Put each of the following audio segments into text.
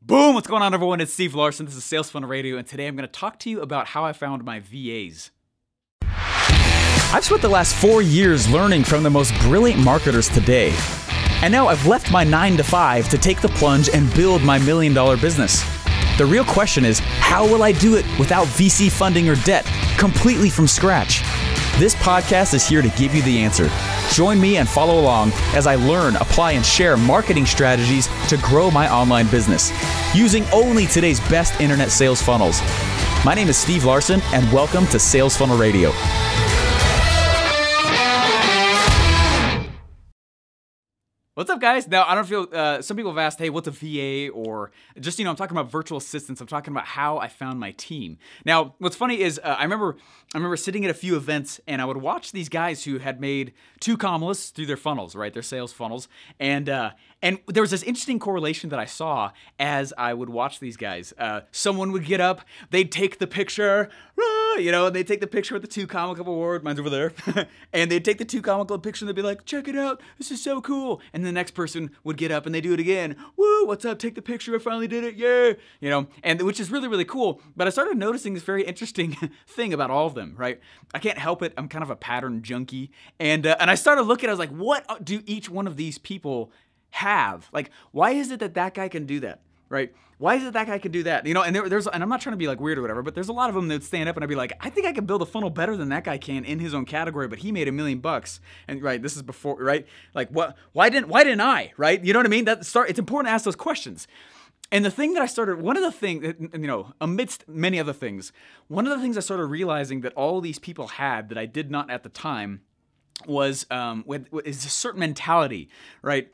Boom! What's going on, everyone? It's Steve Larsen. This is Sales Funnel Radio, and today I'm going to talk to you about how I found my VAs. I've spent the last 4 years learning from the most brilliant marketers today. And now I've left my 9-to-5 to take the plunge and build my $1 million business. The real question is, how will I do it without VC funding or debt, completely from scratch? This podcast is here to give you the answer. Join me and follow along as I learn, apply, and share marketing strategies to grow my online business using only today's best internet sales funnels. My name is Steve Larsen, and welcome to Sales Funnel Radio. What's up, guys? Now, I don't feel, some people have asked, hey, what's a VA? Or just, I'm talking about virtual assistants. I'm talking about how I found my team. Now, what's funny is I remember sitting at a few events, and I would watch these guys who had made 2 commas through their funnels, right? Their sales funnels. And there was this interesting correlation that I saw as I would watch these guys. Someone would get up, they'd take the picture, they'd take the picture with the 2 comma club award, mine's over there, and they'd take the 2 comma club picture and they'd be like, check it out, this is so cool. And the next person would get up and they do it again. Woo, what's up, take the picture, I finally did it, yeah. And which is really, really cool. But I started noticing this very interesting thing about all of them, right? I can't help it, I'm kind of a pattern junkie. And I started looking, I was like, what do each one of these people have? Like, why is it that that guy can do that, right? Why is it that guy can do that? And and I'm not trying to be like weird or whatever, but there's a lot of them that would stand up and I'd be like, I think I could build a funnel better than that guy can in his own category, but he made $1 million. And right, this is before, right? Like, what? Why didn't I? Right? You know what I mean? It's important to ask those questions. And the thing that I started, one of the things, amidst many other things, one of the things I started realizing that all these people had that I did not at the time was is a certain mentality, right?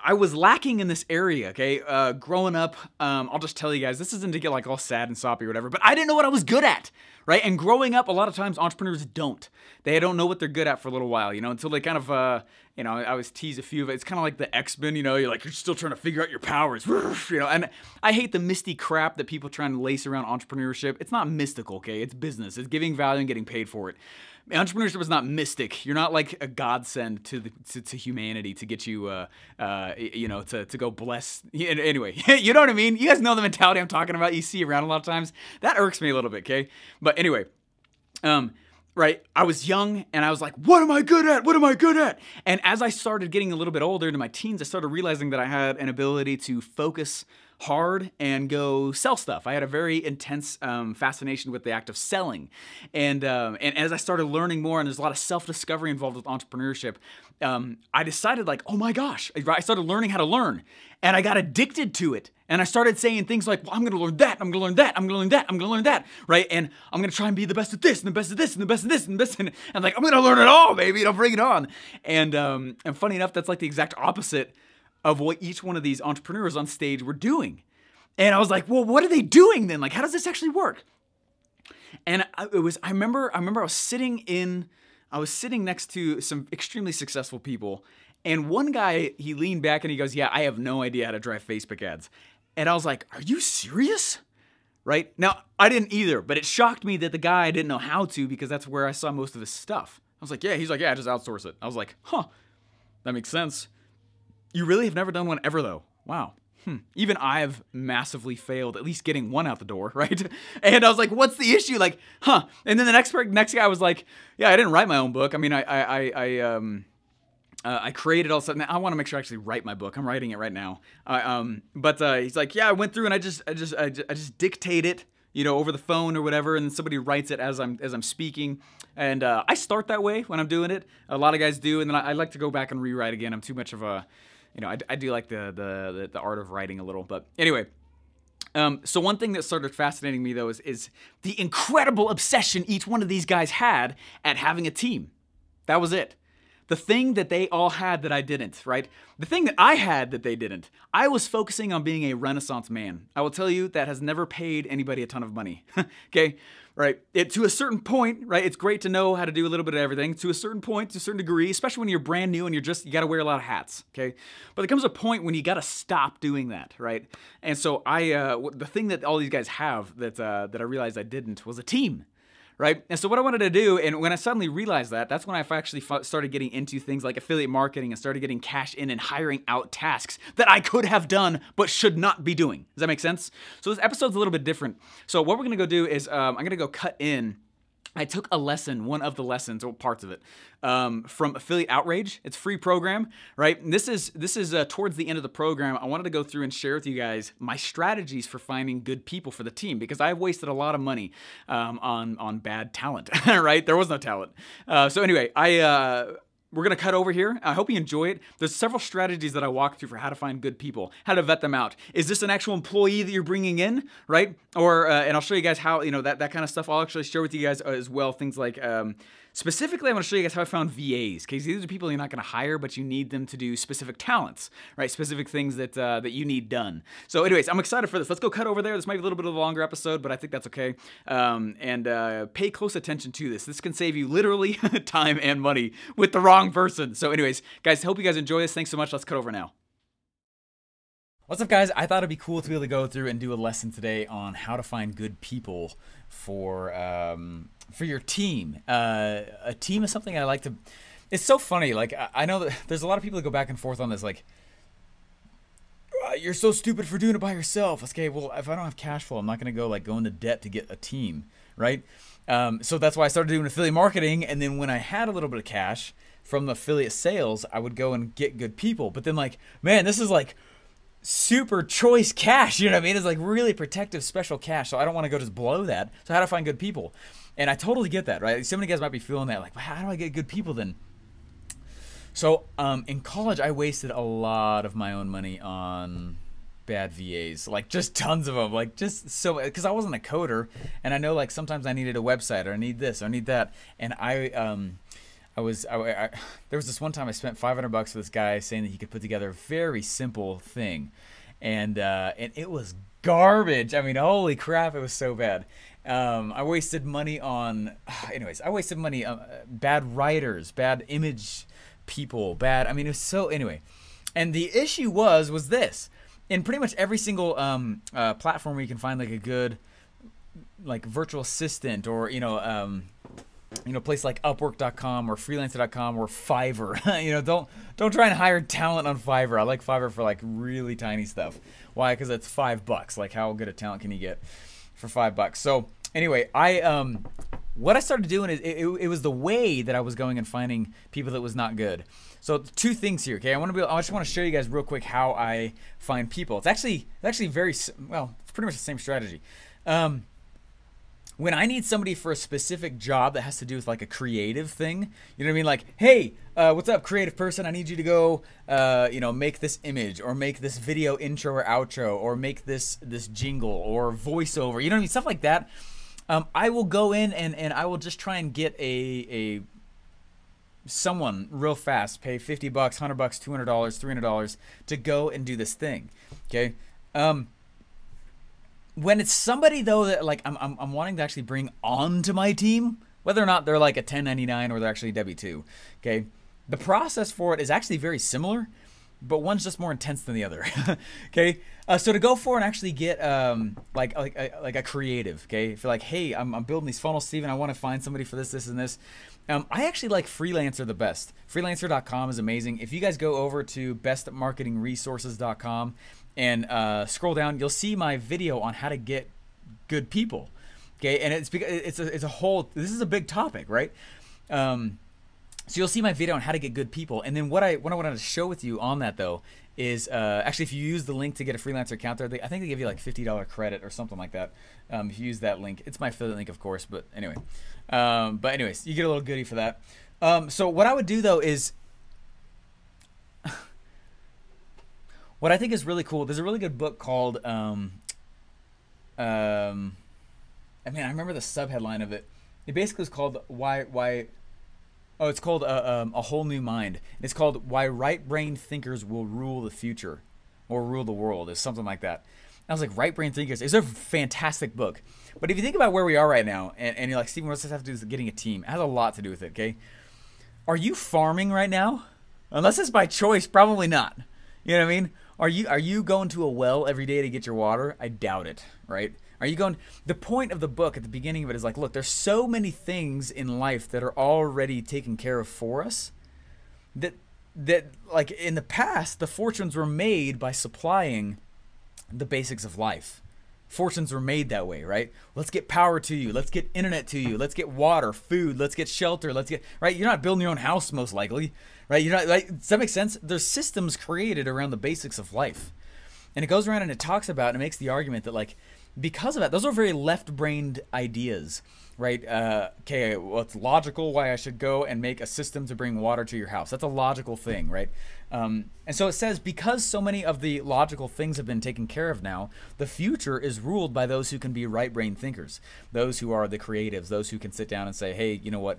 I was lacking in this area, okay? Growing up, I'll just tell you guys, this isn't to get like all sad and soppy or whatever, but I didn't know what I was good at, right? And growing up, a lot of times entrepreneurs don't. They don't know what they're good at for a little while, until they kind of, I always tease a few of it. It's kind of like the X-Men, you're still trying to figure out your powers, and I hate the misty crap that people try and lace around entrepreneurship. It's not mystical, okay? It's business. It's giving value and getting paid for it. Entrepreneurship is not mystic. You're not like a godsend to humanity to get you, to go bless. Anyway, you know what I mean? You guys know the mentality I'm talking about. You see around a lot of times. That irks me a little bit, okay? But anyway, right, I was young and I was like, what am I good at? What am I good at? And as I started getting a little bit older into my teens, I started realizing that I had an ability to focus hard and go sell stuff. I had a very intense fascination with the act of selling. And as I started learning more, and there's a lot of self-discovery involved with entrepreneurship, I decided like, oh my gosh, I started learning how to learn. And I got addicted to it. And I started saying things like, well, I'm going to learn that, I'm going to learn that, I'm going to learn that, I'm going to learn that, right? And I'm going to try and be the best at this, and the best at this, and the best at this, and the best. And I'm like, I'm going to learn it all, baby, and I'll bring it on. And funny enough, that's like the exact opposite of what each one of these entrepreneurs on stage were doing. And I was like, well, what are they doing then? Like, how does this actually work? And I remember I was sitting next to some extremely successful people. And one guy, he leaned back and he goes, yeah, I have no idea how to drive Facebook ads. And I was like, are you serious? Right? Now, I didn't either, but it shocked me that the guy didn't know how to, because that's where I saw most of his stuff. I was like, yeah, he's like, yeah, just outsource it. I was like, huh, that makes sense. You really have never done one ever though. Wow. Even I've massively failed at least getting one out the door, right? And I was like, what's the issue? Like, huh? And then the next guy was like, yeah, I didn't write my own book. I mean, I created all stuff. I want to make sure I actually write my book. I'm writing it right now. But he's like, yeah, I went through and I just dictate it, over the phone or whatever, and then somebody writes it as I'm speaking. And I start that way when I'm doing it. A lot of guys do, and then I like to go back and rewrite again. I'm too much of a, I do like the art of writing a little. But anyway, so one thing that started fascinating me though is the incredible obsession each one of these guys had at having a team. That was it. The thing that they all had that I didn't, right? The thing that I had that they didn't. I was focusing on being a Renaissance man. I will tell you that has never paid anybody a ton of money, okay? Right? To a certain point, right? It's great to know how to do a little bit of everything. To a certain point, to a certain degree, especially when you're brand new and you got to wear a lot of hats, okay? But there comes a point when you got to stop doing that, right? And so the thing that all these guys have that I realized I didn't was a team. right? And so what I wanted to do, and when I suddenly realized that, that's when I actually started getting into things like affiliate marketing and started getting cash in and hiring out tasks that I could have done but should not be doing. Does that make sense? So this episode's a little bit different. So what we're gonna go do is I'm gonna go cut in. I took a lesson, one of the lessons, or parts of it, from Affiliate Outrage. It's a free program, right? And this is towards the end of the program. I wanted to go through and share with you guys my strategies for finding good people for the team, because I've wasted a lot of money on bad talent, right? There was no talent. So anyway, we're gonna cut over here. I hope you enjoy it. There's several strategies that I walk through for how to find good people, how to vet them out. Is this an actual employee that you're bringing in, right? Or and I'll show you guys how, that kind of stuff. I'll actually share with you guys as well things like specifically, I'm gonna show you guys how I found VAs, because these are people you're not gonna hire, but you need them to do specific talents, right? Specific things that that you need done. So anyways, I'm excited for this. Let's go cut over there. This might be a little bit of a longer episode, but I think that's okay. And pay close attention to this. This can save you literally time and money with the wrong person. So anyways, guys, hope you guys enjoy this. Thanks so much. Let's cut over now. What's up, guys? I thought it'd be cool to be able to go through and do a lesson today on how to find good people for your team. A team is something I like to. It's so funny. Like, I know that there's a lot of people that go back and forth on this. Like, you're so stupid for doing it by yourself. Okay, well, if I don't have cash flow, I'm not gonna go into debt to get a team, right? So that's why I started doing affiliate marketing. And then when I had a little bit of cash from the affiliate sales, I would go and get good people. But then, like, man, this is like super choice cash, you know what I mean? It's like really protective special cash, so I don't want to go just blow that. So how to find good people? And I totally get that, right? So many guys might be feeling that, like, well, how do I get good people then? So in college, I wasted a lot of my own money on bad VAs, like just tons of them, like just so, because I wasn't a coder, and I know like sometimes I needed a website or I need this or I need that, and there was this one time I spent $500 for this guy saying that he could put together a very simple thing, and it was garbage. I mean, holy crap, it was so bad. I wasted money on, anyways, I wasted money on bad writers, bad image people, bad. I mean, it was so, anyway. And the issue was this: in pretty much every single platform where you can find like a good like virtual assistant, or place like Upwork.com or Freelancer.com or Fiverr. Don't try and hire talent on Fiverr. I like Fiverr for like really tiny stuff. Why? Because it's $5. Like, how good a talent can you get for $5? So anyway, what I started doing is it was the way that I was going and finding people that was not good. So two things here, okay? I just want to show you guys real quick how I find people. It's actually very well. It's pretty much the same strategy. When I need somebody for a specific job that has to do with like a creative thing, you know what I mean? Like, hey, what's up, creative person? I need you to go, make this image, or make this video intro or outro, or make this jingle or voiceover. You know what I mean? Stuff like that. I will go in and I will just try and get someone real fast, pay $50, $100, $200, $300 to go and do this thing. Okay. When it's somebody though that like I'm wanting to actually bring onto my team, whether or not they're like a 1099 or they're actually W2, okay, the process for it is actually very similar, but one's just more intense than the other. Okay, so to go for and actually get like a creative, okay, if you're like, hey, I'm building these funnels, Steven, I want to find somebody for this and this. I actually like Freelancer the best. Freelancer.com is amazing. If you guys go over to bestmarketingresources.com and scroll down, you'll see my video on how to get good people. Okay, and it's because it's a whole. This is a big topic, right? So you'll see my video on how to get good people, and then what I wanted to show with you on that though is actually if you use the link to get a freelancer account there, I think they give you like $50 credit or something like that. If you use that link, it's my affiliate link, of course. But anyway, anyways, you get a little goodie for that. So what I would do though is. What I think is really cool, there's a really good book called, I remember the subheadline of it. It basically is called it's called A Whole New Mind. It's called Why Right Brain Thinkers Will Rule the Future, or Rule the World, is something like that. I was like, Right Brain Thinkers, it's a fantastic book. But if you think about where we are right now, and you're like, Steven, what does this have to do with getting a team? It has a lot to do with it, okay? Are you farming right now? Unless it's by choice, probably not. You know what I mean? Are you going to a well every day to get your water? I doubt it, right? Are you going? The point of the book at the beginning of it is like, look, there's so many things in life that are already taken care of for us that like in the past, the fortunes were made by supplying the basics of life. Fortunes were made that way, right? Let's get power to you. Let's get internet to you. Let's get water, food. Let's get shelter. Let's get, right? You're not building your own house, most likely, right? You're not, like, does that make sense? There's systems created around the basics of life. And it goes around and it talks about and it makes the argument that, like, because of that, those are very left-brained ideas, right? Okay, well, it's logical why I should go and make a system to bring water to your house. That's a logical thing, right? And so it says, because so many of the logical things have been taken care of now, the future is ruled by those who can be right-brained thinkers, those who are the creatives, those who can sit down and say, hey, you know what,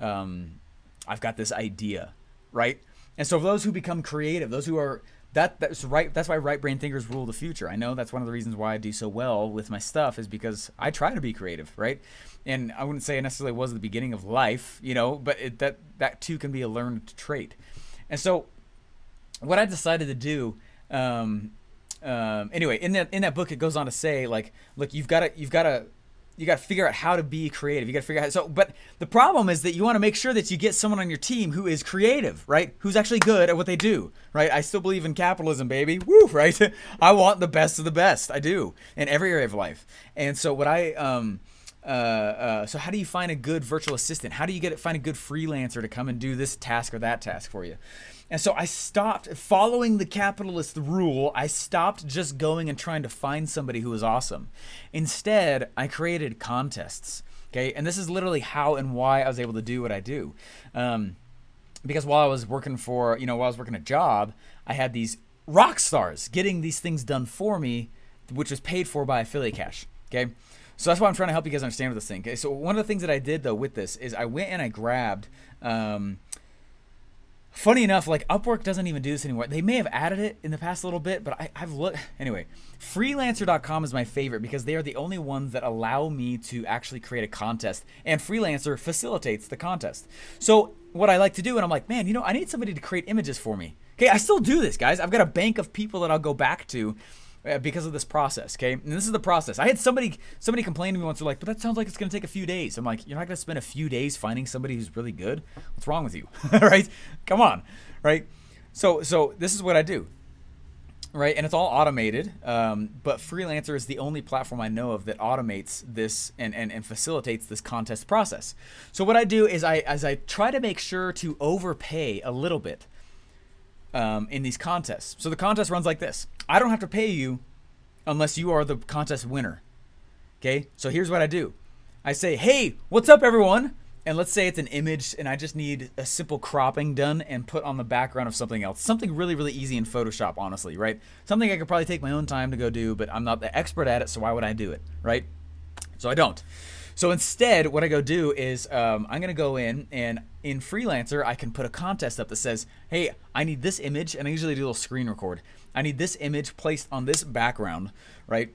I've got this idea, right? And so those who become creative, those who are that's right. That's why right-brain thinkers rule the future. I know that's one of the reasons why I do so well with my stuff is because I try to be creative, right? And I wouldn't say it necessarily was the beginning of life, but that too can be a learned trait. And so, what I decided to do, anyway, in that book, it goes on to say, like, look, you got to figure out how to be creative. You got to figure out but the problem is that you want to make sure that you get someone on your team who is creative, right? Who's actually good at what they do, right? I still believe in capitalism, baby. Woo, right? I want the best of the best. I do in every area of life. And so so how do you find a good virtual assistant? How do you find a good freelancer to come and do this task or that task for you? And so I stopped following the capitalist rule. I stopped just going and trying to find somebody who was awesome. Instead, I created contests. Okay, and this is literally how and why I was able to do what I do. Because while I was working a job, I had these rock stars getting these things done for me, which was paid for by affiliate cash. Okay, so that's why I'm trying to help you guys understand with this thing. Okay, so one of the things that I did though with this is I went and I grabbed. Funny enough, like Upwork doesn't even do this anymore. They may have added it in the past a little bit, but I've looked. Anyway, freelancer.com is my favorite because they are the only ones that allow me to actually create a contest, and Freelancer facilitates the contest. So what I like to do, and I'm like, man, I need somebody to create images for me. Okay, I still do this, guys. I've got a bank of people that I'll go back to because of this process, okay? And this is the process. I had somebody complain to me once. They're like, but that sounds like it's going to take a few days. I'm like, you're not going to spend a few days finding somebody who's really good? What's wrong with you, right? Come on, right? So this is what I do, right? And it's all automated, but Freelancer is the only platform I know of that automates this and facilitates this contest process. So what I do is I try to make sure to overpay a little bit in these contests. So the contest runs like this. I don't have to pay you unless you are the contest winner. Okay, so here's what I do. I say, hey, what's up everyone? And let's say it's an image and I just need a simple cropping done and put on the background of something else. Something really, really easy in Photoshop, honestly, right? Something I could probably take my own time to go do, but I'm not the expert at it, so why would I do it, right? So I don't. So instead, what I go do is I'm going to go in, and in Freelancer, I can put a contest up that says, hey, I need this image, and I usually do a little screen record. I need this image placed on this background, right,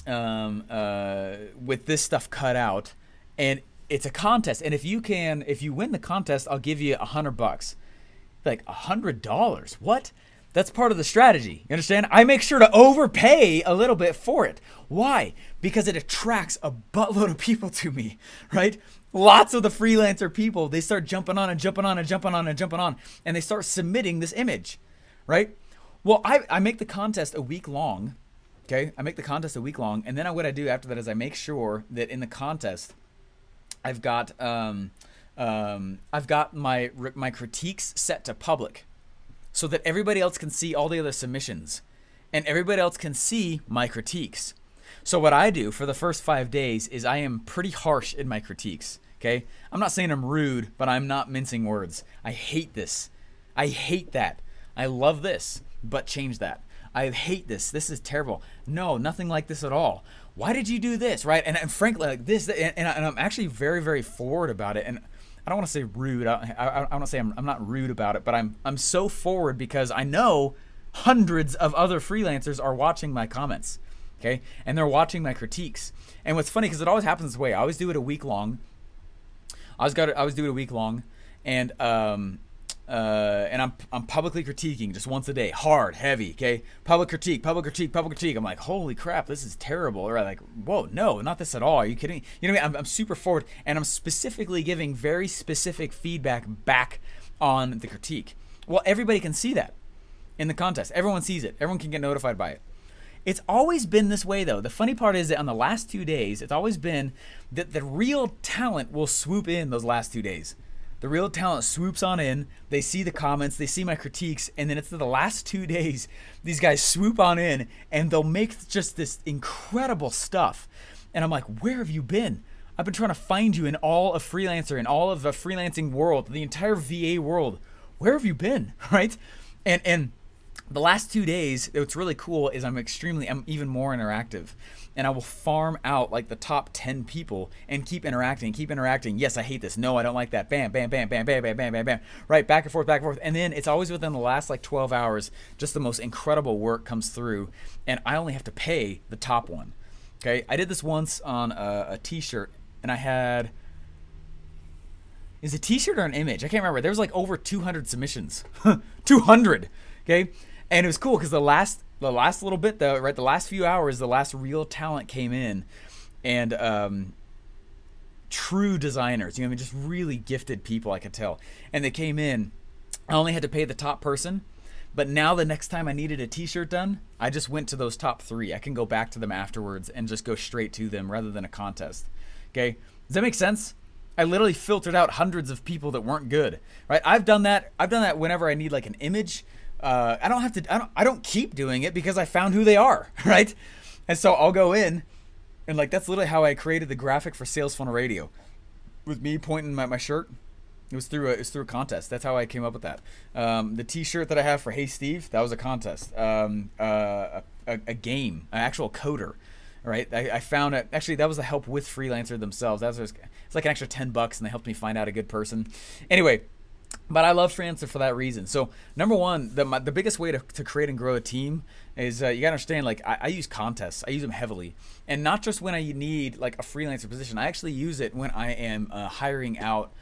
with this stuff cut out, and it's a contest. And if you win the contest, I'll give you $100. Like, $100? What? That's part of the strategy. You understand? I make sure to overpay a little bit for it. Why? Because it attracts a buttload of people to me, right? Lots of the freelancer people, they start jumping on and jumping on and jumping on and jumping on, and they start submitting this image, right? Well, I make the contest a week long, okay? I make the contest a week long, and then what I do after that is I make sure that in the contest, I've got my critiques set to public, so that everybody else can see all the other submissions and everybody else can see my critiques. So what I do for the first 5 days is I am pretty harsh in my critiques, okay? I'm not saying I'm rude, but I'm not mincing words. I hate this. I hate that. I love this, but change that. I hate this. This is terrible. No, nothing like this at all. Why did you do this, right? And frankly, like this, and I'm actually very, very forward about it. And I don't want to say rude. I want to say I'm not rude about it, but I'm so forward because I know hundreds of other freelancers are watching my comments, okay? And they're watching my critiques. And what's funny, because it always happens this way, I always do it a week long. I always do it a week long, and and I'm publicly critiquing just once a day, hard, heavy, okay? Public critique, public critique, public critique. I'm like, holy crap, this is terrible. Or I'm like, whoa, no, not this at all. Are you kidding? You know what I mean? I'm super forward, and I'm specifically giving very specific feedback back on the critique. Well, everybody can see that in the contest. Everyone sees it. Everyone can get notified by it. It's always been this way, though. The funny part is that on the last 2 days, it's always been that the real talent will swoop in those last 2 days. The real talent swoops on in, they see the comments, they see my critiques, and then it's the last 2 days, these guys swoop on in, and they'll make just this incredible stuff. And I'm like, where have you been? I've been trying to find you in all of Freelancer, in all of the freelancing world, the entire VA world. Where have you been, right? And the last 2 days, what's really cool is I'm even more interactive. And I will farm out like the top 10 people and keep interacting. Yes, I hate this. No, I don't like that. Bam, bam, bam, bam, bam, bam, bam, bam, bam. Right, back and forth, back and forth. And then it's always within the last like 12 hours, just the most incredible work comes through. And I only have to pay the top one. Okay, I did this once on a t-shirt, and I had, is it a t-shirt or an image? I can't remember. There was like over 200 submissions. 200, okay? And it was cool because the last little bit though, right, the last few hours, the last real talent came in, and true designers, you know, I mean, just really gifted people, I could tell. And they came in. I only had to pay the top person, but now the next time I needed a t-shirt done, I just went to those top 3. I can go back to them afterwards and just go straight to them rather than a contest. Okay, does that make sense? I literally filtered out hundreds of people that weren't good, right? I've done that whenever I need like an image. I don't keep doing it because I found who they are, right? And so I'll go in, and like that's literally how I created the graphic for Sales Funnel Radio, with me pointing at my shirt. It was through a contest. That's how I came up with that. The T-shirt that I have for Hey Steve, that was a contest. A game, an actual coder, right? I found it. Actually, that was the help with Freelancer themselves. It's like an extra $10, and they helped me find out a good person. Anyway. But I love Freelancer for that reason. So number one, the biggest way to create and grow a team is you gotta understand, like I use contests. I use them heavily, and not just when I need like a freelancer position. I actually use it when I am hiring out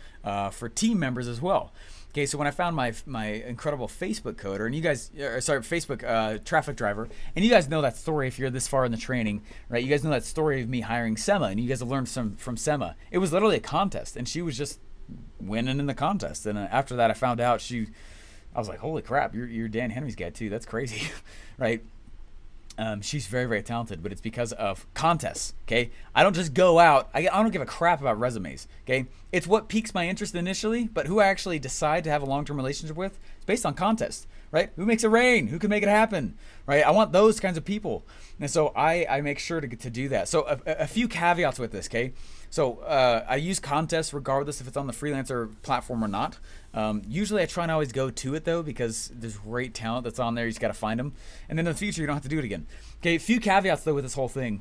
for team members as well. Okay, so when I found my incredible Facebook coder, and you guys, Facebook traffic driver, and you guys know that story if you're this far in the training, right? You guys know that story of me hiring Sema, and you guys have learned from Sema. It was literally a contest, and she was just winning in the contest. And after that, I found out I was like, holy crap, you're Dan Henry's guy too. That's crazy, right? She's very, very talented, but it's because of contests, okay? I don't just go out. I don't give a crap about resumes, okay? It's what piques my interest initially, but who I actually decide to have a long-term relationship with, it's based on contests, right? Who makes it rain? Who can make it happen, right? I want those kinds of people. And so I make sure to do that. So a few caveats with this, okay? So I use contests regardless if it's on the freelancer platform or not. Usually I try and always go to it though, because there's great talent that's on there. You just got to find them. And then in the future, you don't have to do it again. Okay, a few caveats though with this whole thing.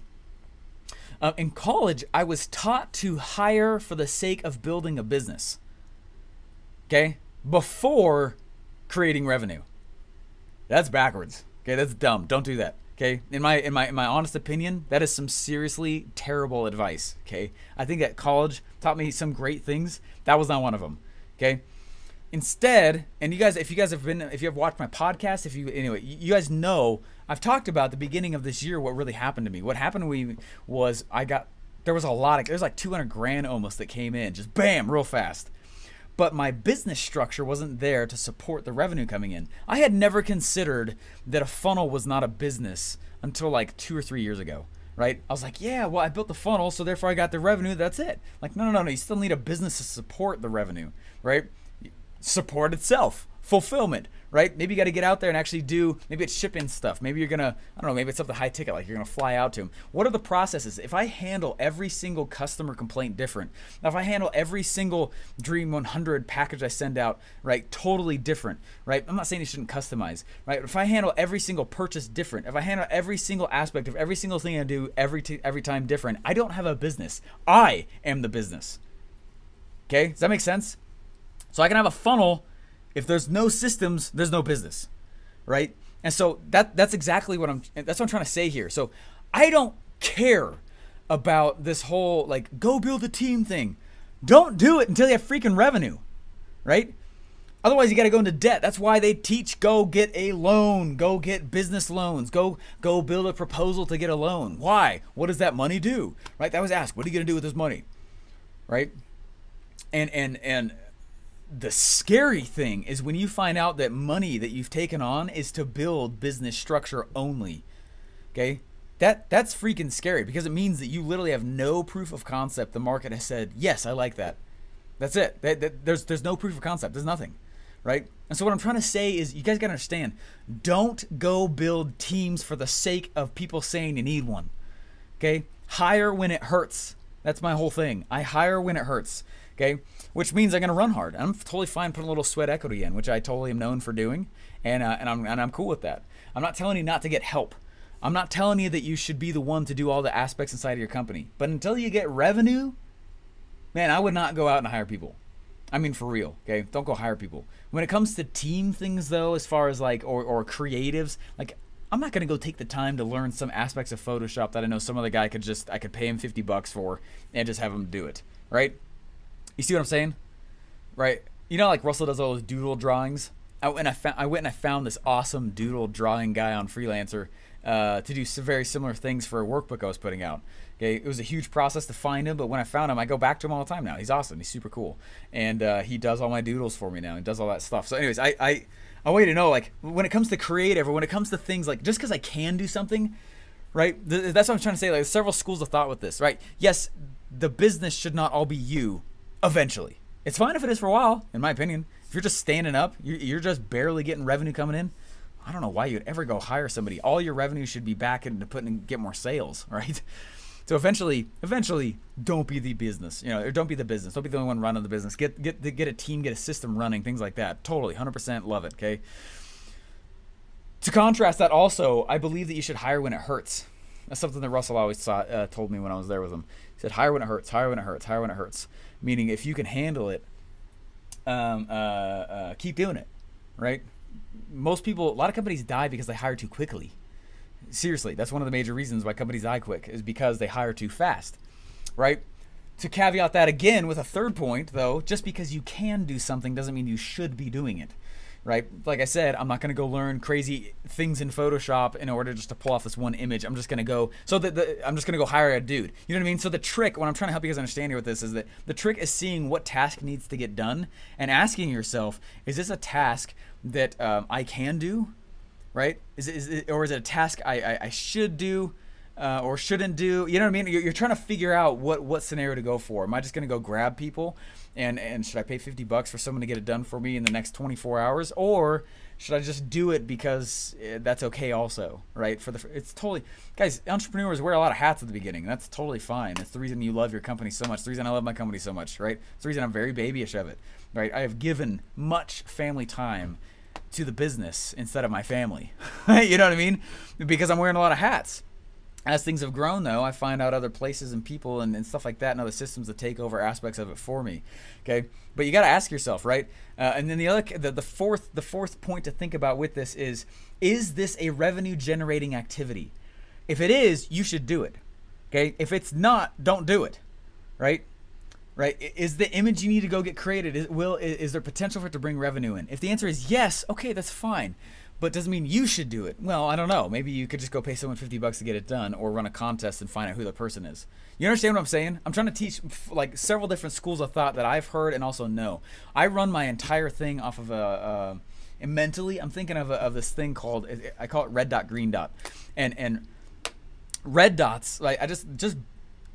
In college, I was taught to hire for the sake of building a business. Okay, before creating revenue. That's backwards. Okay, that's dumb. Don't do that. Okay, in my honest opinion, that is some seriously terrible advice. Okay, I think that college taught me some great things. That was not one of them. Okay, instead, and you guys, if you have watched my podcast, anyway, you guys know I've talked about the beginning of this year what really happened to me. What happened to me was there was like 200 grand almost that came in, just bam, real fast. But my business structure wasn't there to support the revenue coming in. I had never considered that a funnel was not a business until like 2 or 3 years ago, right? I was like, yeah, well, I built the funnel, so therefore I got the revenue, that's it. Like, no, you still need a business to support the revenue, right? Support itself, fulfillment, right? Maybe you got to get out there and actually maybe it's shipping stuff. Maybe you're going to, I don't know, maybe it's something high ticket, like you're going to fly out to them. What are the processes? If I handle every single customer complaint different, now if I handle every single Dream 100 package I send out, right, totally different, right? I'm not saying you shouldn't customize, right? If I handle every single purchase different, if I handle every single aspect of every single thing I do every time different, I don't have a business. I am the business. Okay, does that make sense? So I can have a funnel. If there's no systems, there's no business, right? And so that's exactly what I'm trying to say here. So I don't care about this whole like go build a team thing. Don't do it until you have freaking revenue, right? Otherwise, you got to go into debt. That's why they teach go get a loan, go get business loans, go build a proposal to get a loan. Why? What does that money do? Right? That was asked. What are you going to do with this money? Right? And the scary thing is when you find out that money that you've taken on is to build business structure only. Okay? That's freaking scary because it means that you literally have no proof of concept. The market has said, yes, I like that. That's it. There's no proof of concept. There's nothing. Right? And so what I'm trying to say is you guys got to understand, don't go build teams for the sake of people saying you need one. Okay? Hire when it hurts. That's my whole thing. I hire when it hurts. Okay? Which means I'm going to run hard. I'm totally fine putting a little sweat equity in, which I totally am known for doing. And I'm cool with that. I'm not telling you not to get help. I'm not telling you that you should be the one to do all the aspects inside of your company. But until you get revenue, man, I would not go out and hire people. I mean, for real, okay? Don't go hire people. When it comes to team things, though, as far as like, or creatives, like, I'm not going to go take the time to learn some aspects of Photoshop that I know some other guy I could pay him $50 for and just have him do it, right? You see what I'm saying? Right? You know, like Russell does all those doodle drawings? I went and I found this awesome doodle drawing guy on Freelancer to do some very similar things for a workbook I was putting out. Okay, it was a huge process to find him, but when I found him, I go back to him all the time now. He's awesome. He's super cool, and he does all my doodles for me now. He does all that stuff. So, anyways, I want you to know, like, when it comes to creative or when it comes to things like just because I can do something, right? That's what I'm trying to say. Like, there's several schools of thought with this, right? Yes, the business should not all be you. Eventually, it's fine if it is for a while, in my opinion. If you're just standing up, you're just barely getting revenue coming in. I don't know why you'd ever go hire somebody. All your revenue should be back into putting and get more sales, right? So eventually, don't be the business, or don't be the business. Don't be the only one running the business. Get a team, get a system running, things like that. Totally, 100% love it. Okay. To contrast that, also, I believe that you should hire when it hurts. That's something that Russell always told me when I was there with him. He said, hire when it hurts, hire when it hurts, hire when it hurts. Meaning, if you can handle it, keep doing it, right? Most people, a lot of companies die because they hire too quickly. Seriously, that's one of the major reasons why companies die quick is because they hire too fast, right? To caveat that again with a third point, though, just because you can do something doesn't mean you should be doing it, right? Like I said, I'm not going to go learn crazy things in Photoshop in order just to pull off this one image. I'm just going to go, I'm just going to go hire a dude. You know what I mean? So the trick, what I'm trying to help you guys understand here with this is that the trick is seeing what task needs to get done and asking yourself, is this a task that I can do? Right? Or is it a task I should do or shouldn't do? You know what I mean? You're trying to figure out what scenario to go for. Am I just going to go grab people and should I pay $50 for someone to get it done for me in the next 24 hours? Or should I just do it because that's okay also, right? It's totally, guys, entrepreneurs wear a lot of hats at the beginning. That's totally fine. That's the reason you love your company so much. It's the reason I love my company so much, right? It's the reason I'm very babyish of it, right? I have given much family time to the business instead of my family. You know what I mean? Because I'm wearing a lot of hats. As things have grown, though, I find out other places and people and stuff like that and other systems that take over aspects of it for me. Okay, but you got to ask yourself, right? And then the fourth point to think about with this is this a revenue generating activity? If it is, you should do it. Okay, if it's not, don't do it. Right? Right? Is the image you need to go get created, is there potential for it to bring revenue in? If the answer is yes, okay, that's fine. But doesn't mean you should do it. Well, I don't know. Maybe you could just go pay someone $50 to get it done or run a contest and find out who the person is. You understand what I'm saying? I'm trying to teach like several different schools of thought that I've heard and also know. I run my entire thing off of and mentally, I'm thinking of this thing called, I call it red dot, green dot. And red dots, like I just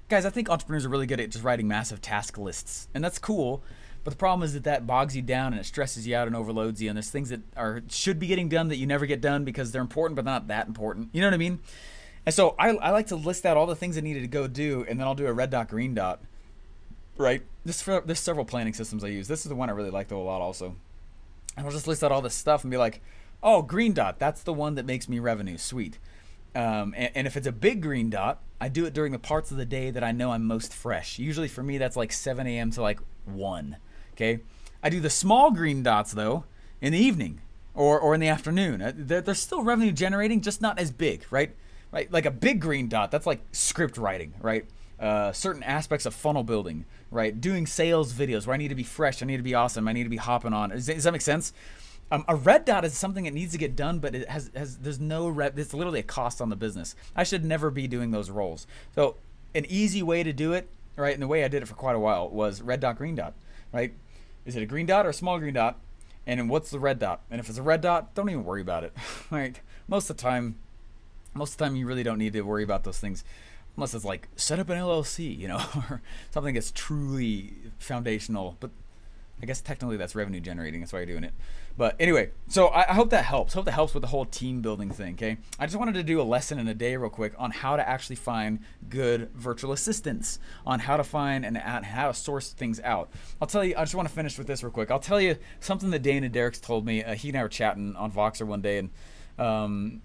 guys, I think entrepreneurs are really good at just writing massive task lists. And that's cool. But the problem is that bogs you down and it stresses you out and overloads you. And there's things that should be getting done that you never get done because they're important, but not that important. You know what I mean? And so I like to list out all the things I needed to go do, and then I'll do a red dot, green dot. Right? There's several planning systems I use. This is the one I really like though a lot also. And I'll just list out all this stuff and be like, oh, green dot, that's the one that makes me revenue. Sweet. And if it's a big green dot, I do it during the parts of the day that I know I'm most fresh. Usually for me, that's like 7 a.m. to like 1. Okay, I do the small green dots though in the evening or in the afternoon. They're still revenue generating, just not as big, right? Right, like a big green dot, that's like script writing, right? certain aspects of funnel building, right? Doing sales videos where I need to be fresh, I need to be awesome, I need to be hopping on. Does that make sense? A red dot is something that needs to get done, but it there's no it's literally a cost on the business. I should never be doing those roles. So an easy way to do it, right? And the way I did it for quite a while was red dot, green dot, right? Is it a green dot or a small green dot? And then what's the red dot? And if it's a red dot, don't even worry about it, right? Most of the time you really don't need to worry about those things. Unless it's like, set up an LLC, you know, or something that's truly foundational. But I guess technically that's revenue generating. That's why you're doing it. But anyway, so I hope that helps. Hope that helps with the whole team building thing, okay? I just wanted to do a lesson in a day real quick on how to actually find good virtual assistants, on how to find and how to source things out. I'll tell you, I just want to finish with this real quick. I'll tell you something that Dana Derricks told me. He and I were chatting on Voxer one day, and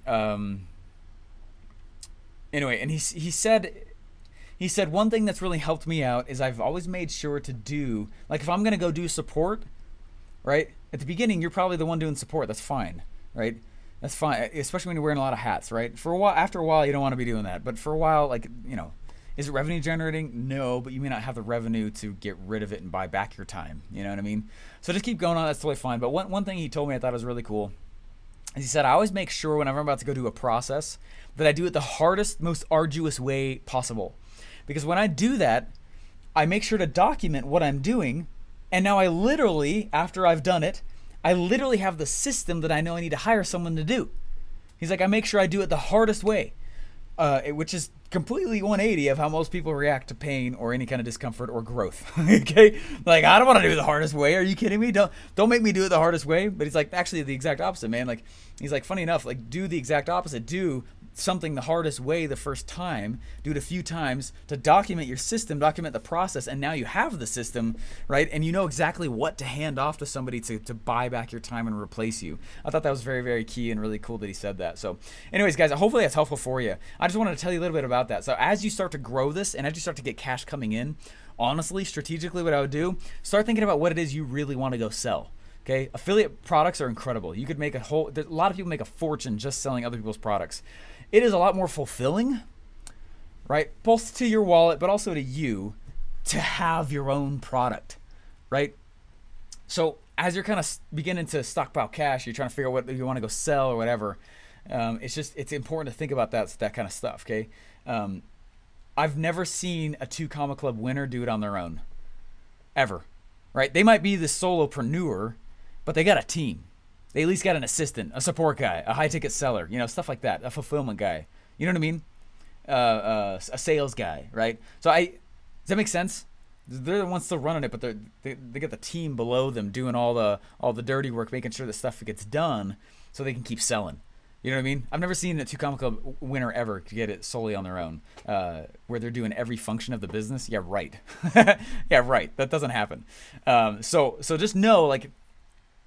anyway, and he said one thing that's really helped me out is I've always made sure to do, like if I'm going to go do support, right? At the beginning, you're probably the one doing support. That's fine, right? That's fine, especially when you're wearing a lot of hats, right? For a while, after a while, you don't want to be doing that. But for a while, like, you know, is it revenue generating? No, but you may not have the revenue to get rid of it and buy back your time. You know what I mean? So just keep going on. That's totally fine. But one thing he told me I thought was really cool is he said, I always make sure whenever I'm about to go do a process that I do it the hardest, most arduous way possible. Because when I do that, I make sure to document what I'm doing. And now I literally, after I've done it, I literally have the system that I know I need to hire someone to do. He's like, I make sure I do it the hardest way, which is completely 180 of how most people react to pain or any kind of discomfort or growth. Okay, like I don't want to do it the hardest way. Are you kidding me? Don't make me do it the hardest way. But he's like, actually, the exact opposite, man. Like he's like, funny enough, like do the exact opposite. Do something the hardest way the first time, do it a few times to document your system, document the process, and now you have the system, right? And you know exactly what to hand off to somebody to buy back your time and replace you. I thought that was very, very key and really cool that he said that. So anyways, guys, hopefully that's helpful for you. I just wanted to tell you a little bit about that. So as you start to grow this and as you start to get cash coming in, honestly, strategically what I would do, start thinking about what it is you really want to go sell. Okay, affiliate products are incredible. You could make a lot of people make a fortune just selling other people's products. It is a lot more fulfilling, right? Both to your wallet, but also to you to have your own product, right? So as you're kind of beginning to stockpile cash, you're trying to figure out what you want to go sell or whatever. It's important to think about that kind of stuff, okay? I've never seen a 2 Comma Club winner do it on their own, ever, right? They might be the solopreneur, but they got a team. They at least got an assistant, a support guy, a high-ticket seller, you know, stuff like that, a fulfillment guy. You know what I mean? A sales guy, right? So does that make sense? They're the ones still running it, but they got the team below them doing all the dirty work, making sure that stuff gets done so they can keep selling. You know what I mean? I've never seen a 2 Comma Club winner ever get it solely on their own, where they're doing every function of the business. Yeah, right. Yeah, right. That doesn't happen. So just know, like,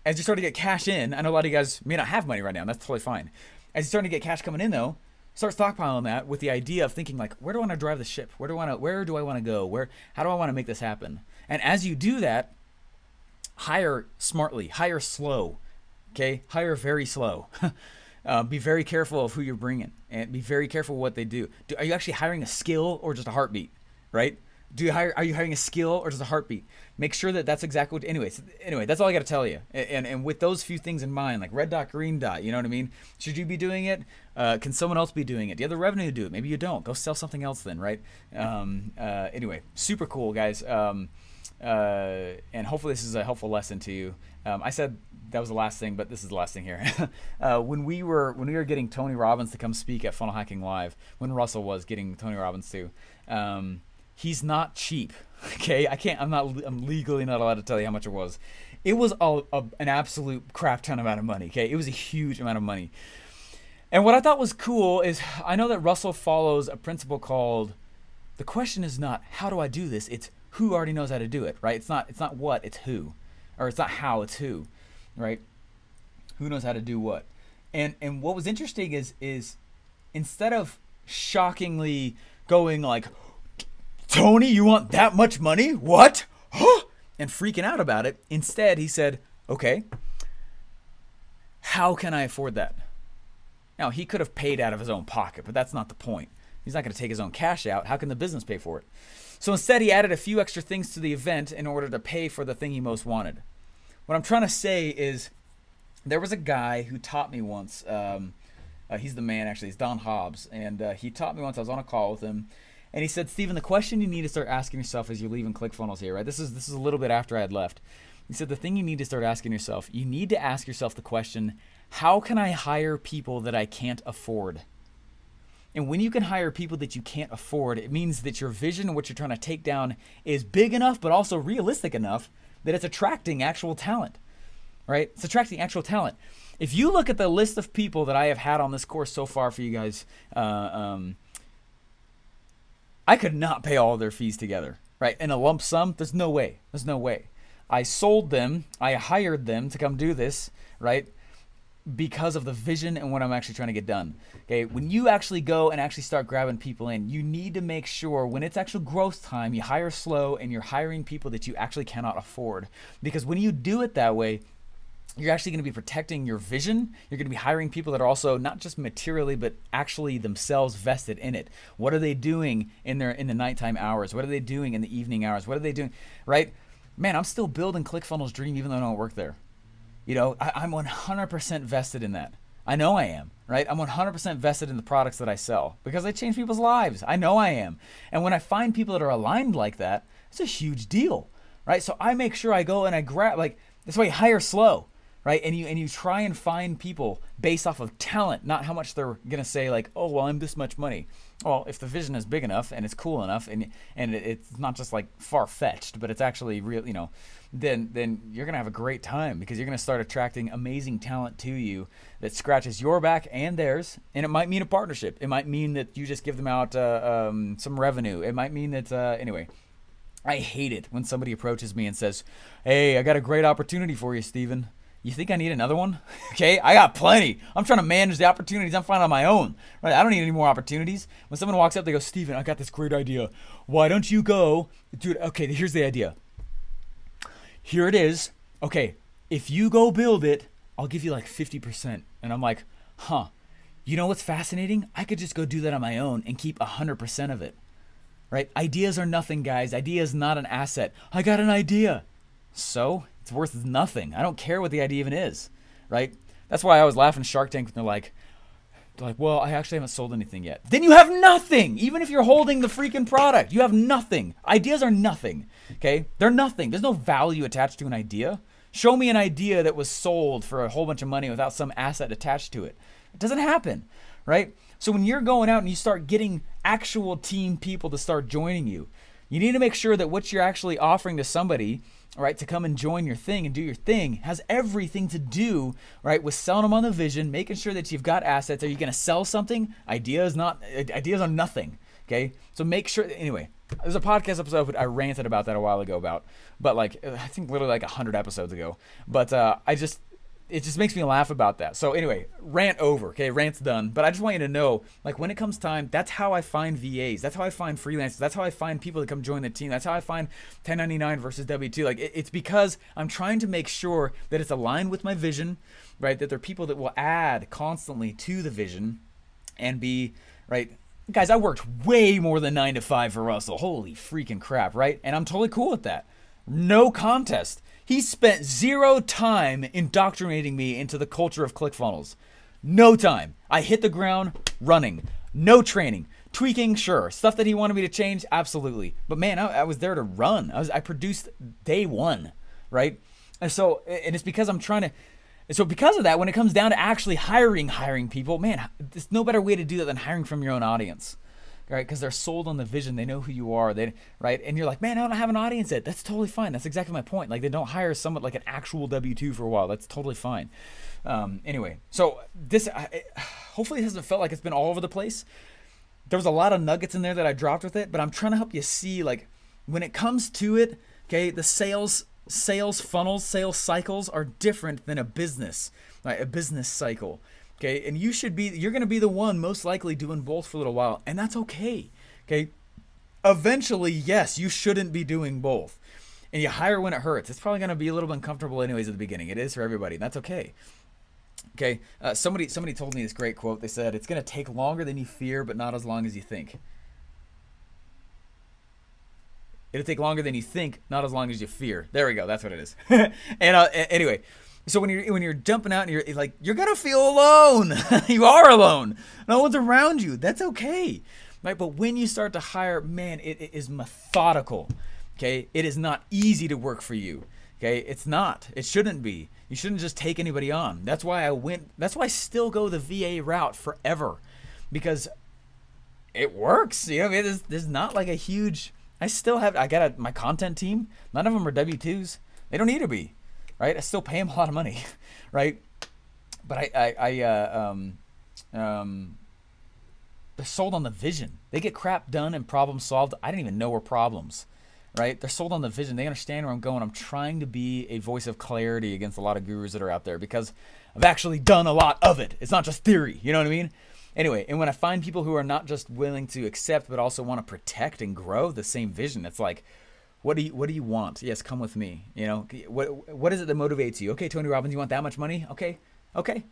as you start to get cash in, I know a lot of you guys may not have money right now, and that's totally fine. As you're starting to get cash coming in, though, start stockpiling that with the idea of thinking, like, where do I want to drive the ship? Where do I want to go? How do I want to make this happen? And as you do that, hire smartly, hire slow, okay? Hire very slow. Be very careful of who you're bringing, and be very careful what they do. Are you actually hiring a skill or just a heartbeat, right? Are you hiring a skill or just a heartbeat? Make sure that that's exactly what, anyway, that's all I got to tell you. And with those few things in mind, like red dot, green dot, you know what I mean? Should you be doing it? Can someone else be doing it? Do you have the revenue to do it? Maybe you don't. Go sell something else then, right? Anyway, super cool, guys. And hopefully this is a helpful lesson to you. I said that was the last thing, but this is the last thing here. When we were getting Tony Robbins to come speak at Funnel Hacking Live, when Russell was getting Tony Robbins to, he's not cheap. Okay, I'm legally not allowed to tell you how much it was. It was an absolute crap ton amount of money. Okay, it was a huge amount of money. And what I thought was cool is I know that Russell follows a principle called, the question is not how do I do this? It's who already knows how to do it, right? It's not what, it's who, or it's not how, it's who, right? Who knows how to do what? And what was interesting is instead of shockingly going like, Tony, you want that much money? What? And freaking out about it. Instead, he said, okay, how can I afford that? Now, he could have paid out of his own pocket, but that's not the point. He's not going to take his own cash out. How can the business pay for it? So instead, he added a few extra things to the event in order to pay for the thing he most wanted. What I'm trying to say is there was a guy who taught me once. He's the man, actually. He's Don Hobbs. And he taught me once. I was on a call with him. And he said, Stephen, the question you need to start asking yourself as you're leaving ClickFunnels here, right? This is a little bit after I had left. He said, the thing you need to start asking yourself, you need to ask yourself the question, how can I hire people that I can't afford? And when you can hire people that you can't afford, it means that your vision and what you're trying to take down is big enough, but also realistic enough that it's attracting actual talent, right? It's attracting actual talent. If you look at the list of people that I have had on this course so far for you guys, I could not pay all of their fees together, right? In a lump sum, there's no way. There's no way. I sold them, I hired them to come do this, right? Because of the vision and what I'm actually trying to get done. Okay, when you actually go and actually start grabbing people in, you need to make sure when it's actual growth time, you hire slow and you're hiring people that you actually cannot afford. Because when you do it that way, you're actually going to be protecting your vision. You're going to be hiring people that are also not just materially, but actually themselves vested in it. What are they doing in the nighttime hours? What are they doing in the evening hours? What are they doing, right? Man, I'm still building ClickFunnels Dream even though I don't work there. You know, I'm 100% vested in that. I know I am, right? I'm 100% vested in the products that I sell because I change people's lives. I know I am. And when I find people that are aligned like that, it's a huge deal, right? So I make sure I go and I grab, like, that's why you hire slow, right? And you try and find people based off of talent, not how much they're going to say like, oh, well, I'm this much money. Well, if the vision is big enough and it's cool enough and it's not just like far-fetched, but it's actually real, you know, then you're going to have a great time because you're going to start attracting amazing talent to you that scratches your back and theirs. And it might mean a partnership. It might mean that you just give them out some revenue. It might mean that, anyway, I hate it when somebody approaches me and says, hey, I got a great opportunity for you, Stephen. You think I need another one? Okay, I got plenty. I'm trying to manage the opportunities I'm finding on my own. Right? I don't need any more opportunities. When someone walks up, they go, Stephen, I got this great idea. Why don't you go, dude? Okay, here's the idea. Here it is. Okay, if you go build it, I'll give you like 50%. And I'm like, huh. You know what's fascinating? I could just go do that on my own and keep 100% of it. Right? Ideas are nothing, guys. Idea is not an asset. I got an idea. So it's worth nothing. I don't care what the idea even is, right? That's why I always laugh in Shark Tank when they're like, well, I actually haven't sold anything yet. Then you have nothing. Even if you're holding the freaking product, you have nothing. Ideas are nothing, okay? They're nothing. There's no value attached to an idea. Show me an idea that was sold for a whole bunch of money without some asset attached to it. It doesn't happen, right? So when you're going out and you start getting actual team people to start joining you, you need to make sure that what you're actually offering to somebody, right, to come and join your thing and do your thing has everything to do, right, with selling them on the vision, making sure that you've got assets. Are you going to sell something? Ideas are nothing, okay? So make sure, anyway, there's a podcast episode I ranted about that a while ago but like, I think literally like 100 episodes ago. But it just makes me laugh about that. So anyway, rant over, okay? Rant's done. But I just want you to know, like when it comes time, that's how I find VAs. That's how I find freelancers. That's how I find people to come join the team. That's how I find 1099 versus W2. Like it's because I'm trying to make sure that it's aligned with my vision, right? That there are people that will add constantly to the vision and be, right? Guys, I worked way more than 9 to 5 for Russell. Holy freaking crap, right? And I'm totally cool with that. No contest. He spent 0 time indoctrinating me into the culture of ClickFunnels. No time. I hit the ground running. No training. Tweaking, sure. Stuff that he wanted me to change, absolutely. But man, I was there to run. I produced day one, right? And it's because I'm trying to. So because of that, when it comes down to actually hiring people, man, there's no better way to do that than hiring from your own audience. Right, because they're sold on the vision. They know who you are. Right, and you're like, man, I don't have an audience yet. That's totally fine. That's exactly my point. Like, they don't hire someone like an actual W-2 for a while. That's totally fine. Anyway, so this hopefully it hasn't felt like it's been all over the place. There was a lot of nuggets in there that I dropped with it, but I'm trying to help you see, like, when it comes to it, okay, the sales funnels, sales cycles are different than a business, right? A business cycle. Okay, and you're going to be the one most likely doing both for a little while, and that's okay. Okay, eventually, yes, you shouldn't be doing both, and you hire when it hurts. It's probably going to be a little bit uncomfortable anyways at the beginning. It is for everybody, and that's okay. Okay, somebody told me this great quote. They said, it's going to take longer than you fear, but not as long as you think. It'll take longer than you think, not as long as you fear. There we go. That's what it is. And anyway, so when you're jumping out and you're like, you're going to feel alone. You are alone. No one's around you. That's okay. Right? But when you start to hire, man, it is methodical. Okay? It is not easy to work for you. Okay? It's not. It shouldn't be. You shouldn't just take anybody on. That's why I still go the VA route forever, because it works. You know, there's not like a huge, I got my content team. None of them are W-2s. They don't need to be, right? I still pay them a lot of money, right? But they're sold on the vision. They get crap done and problem solved. I didn't even know were problems. Right? They're sold on the vision. They understand where I'm going. I'm trying to be a voice of clarity against a lot of gurus that are out there, because I've actually done a lot of it. It's not just theory. You know what I mean? Anyway, and when I find people who are not just willing to accept, but also want to protect and grow the same vision, it's like, what do you want? Yes, come with me. You know, what is it that motivates you? Okay, Tony Robbins, you want that much money? Okay.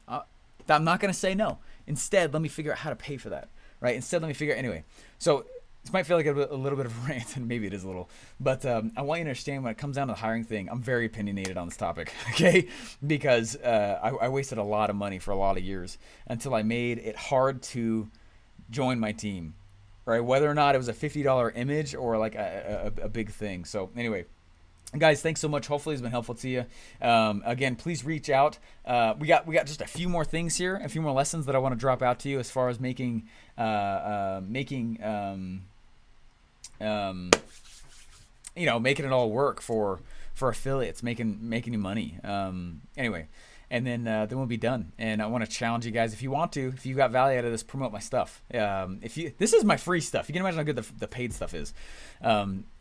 I'm not going to say no. Instead, let me figure out how to pay for that. Right? Instead, let me figure out, anyway. So this might feel like a little bit of a rant, and maybe it is a little, but I want you to understand, when it comes down to the hiring thing, I'm very opinionated on this topic, okay? Because I wasted a lot of money for a lot of years until I made it hard to join my team, right? Whether or not it was a $50 image or like a big thing. So anyway, guys, thanks so much. Hopefully it's been helpful to you. Again, please reach out. We got just a few more things here, a few more lessons that I want to drop out to you as far as making it all work for affiliates, making you money. Anyway, and then we'll be done. And I want to challenge you guys, if you got value out of this, promote my stuff. This is my free stuff. You can imagine how good the paid stuff is.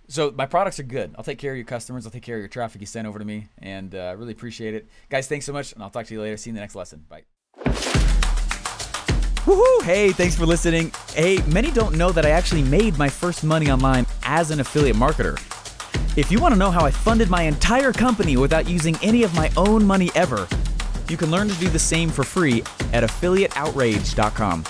So my products are good. I'll take care of your customers. I'll take care of your traffic you send over to me, and really appreciate it. Guys, thanks so much, and I'll talk to you later. See you in the next lesson. Bye. Woohoo! Hey, thanks for listening. Hey, many don't know that I actually made my first money online as an affiliate marketer. If you want to know how I funded my entire company without using any of my own money ever, you can learn to do the same for free at affiliateoutrage.com.